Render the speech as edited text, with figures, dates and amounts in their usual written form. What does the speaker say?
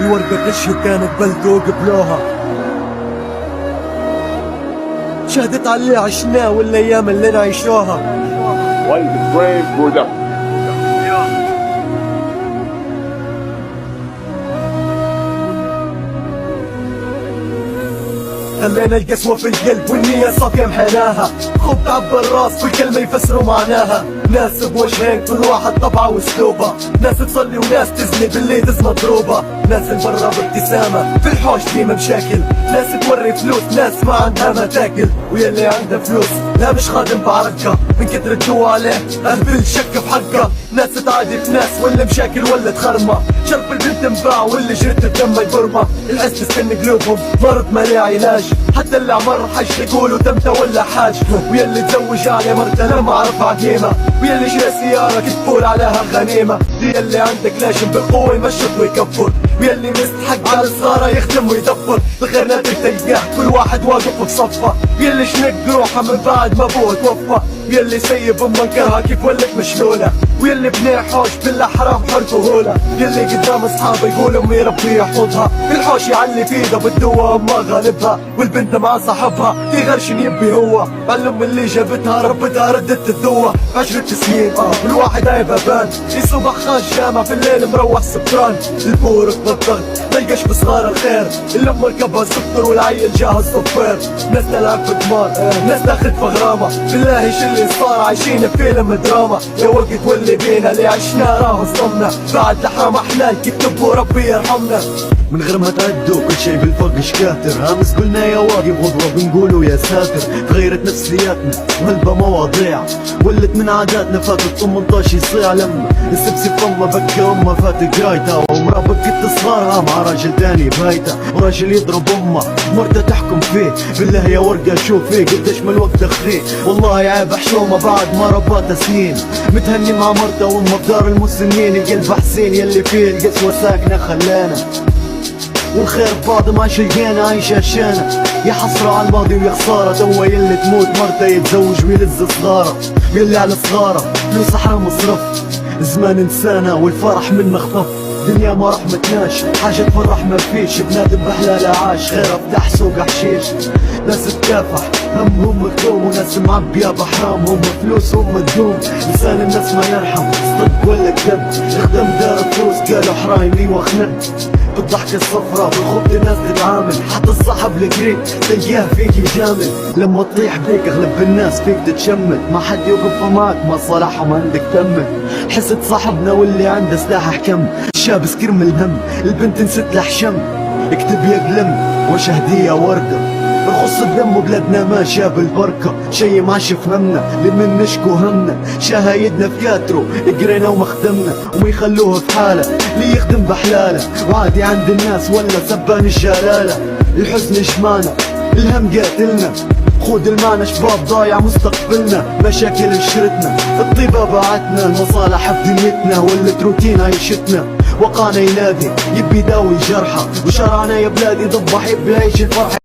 الورقة تشهد كانت بلدو قبلوها، شهدت على اللي عشناه والايام اللي نعيشوها. خلينا القسوة في القلب والنية صافية محناها، خب تعبر الراس والكلمة يفسروا معناها. ناس بوجهين كل واحد طبعه واسلوبه، ناس تصلي وناس تزني باللي تزنى ضروبه، ناس البرا بابتسامة في الحوش ديما مشاكل، ناس توري فلوس ناس ما عندها ما تاكل، ويلي عنده فلوس لا مش خادم بعركة من كتر الجو عليه قلب شك بحقه. ناس تعادي في ناس واللي مشاكل ولا تخرمة، شرب البنت انباع واللي جرت الدم يبرمة. العز تسكن قلوبهم مرض ما ليه علاج، حتى اللي عمر حج يقولوا تمتى ولا حاج. ويلي تزوج على مرته انا ما اعرف عقيمة، ويلي شرى سيارة كتقول عليها غنيمة. يلي عندك لاشم بالقوة يمشط ويكفر، ويلي مستحق على الصغارة يخدم ويدبر. الخير نادر تلقاه كل واحد واقف بصفه، ويلي شنق روحه من بعد ما ابوه توفى، ويلي سيب امه انكرها كيف ولت مشلولة، ويلي بني حوش بالله حرام حرف وهولة. يلي قدام اصحابه يقول امي ربي يحفظها، الحوش يعلي في ايده بالدوا امه غالبها، والبنت مع صاحبها يغرشن يبي هو. الام اللي جابتها ربتها ردت الدوا 10 سنين والواحد عيبه بان، يصبح خاش جامع في الليل مروح سكران. البورق بالضغط ملقاش بصغار الخير، الام ركبها السكر والعيل جاهز صفير. ناس تلعب في قمار ناس تاخد في غرامة، بالله شو اللي صار عايشين فيلم دراما. يا وقت واللي بينا اللي عشنا راه صدمنا، بعد لحام احلال يكتبوا ربي يرحمنا. من غير ما تعدوا كل شي بالفوق شكاتر، امس قلنا يا واقف غضبة بنقولوا يا ساتر. تغيرت نفسياتنا وهلبة مواضيع، ولت من عاداتنا فاتت 18 يصيع. لما السبسي فمه بكى امه فات قرايته، ومرا بكت صغارها مع راجل تاني بايته، وراجل يضرب امه مرته تحكم فيه. بالله يا ورقة شوف فيه قديش من الوقت اخذيه، والله عيب حشومه بعد ما رباته سنين. متهني مع مرته وامه بدار المسنين، القلب حسين يلي فيه القسوة ساكنة خلانا، والخير بعض ما شلقينا عايش عشانه. يا حسرة على الماضي ويا خسارة، توا يلي تموت مرته يتزوج ويلز صغارة، يلي على صغارة فلوس حرام مصرف. زمان انسانا والفرح من مخطف، دنيا ما رحمتناش حاجة تفرح ما فيش. بنادم بحلالة عاش غير افتح سوق حشيش، ناس تكافح همهم مكتوم، وناس معبية بحرامهم فلوسهم تدوم. لسان الناس ما يرحم صدق ولا كذب، يخدم دار فلوس قالوا حرايم لي وخند. بالضحكة الصفرا بالخبط الناس تتعامل، حتى الصاحب القريب تلقاه فيك يجامل. لما تطيح بيك اغلب الناس فيك تتشمل، ما حد يوقف معاك ما صلاحهم عندك تمل. حسد صاحبنا واللي عنده سلاح حكم، الشاب سكر من الهم البنت نسيت لحشم. اكتب يا قلم وش هدية وردة، رخص الدم وبلادنا ما شاب البركة. شي ما شفهمنا لمن نشكو همنا، شهايدنا في كاترو قرينا ومخدمنا، وما يخلوه في حاله اللي يخدم بحلاله. وعادي عند الناس ولا سبان الجلالة، الحزن جمانا الهم قاتلنا. خود المعنى شباب ضايع مستقبلنا، مشاكل شرتنا الطيبة باعتنا، المصالح في دنيتنا ولت روتين عيشتنا. وقانا ينادي يبي يداوي جرحه، وشرعنا يا بلادي ضبح يبي يعيش الفرحة.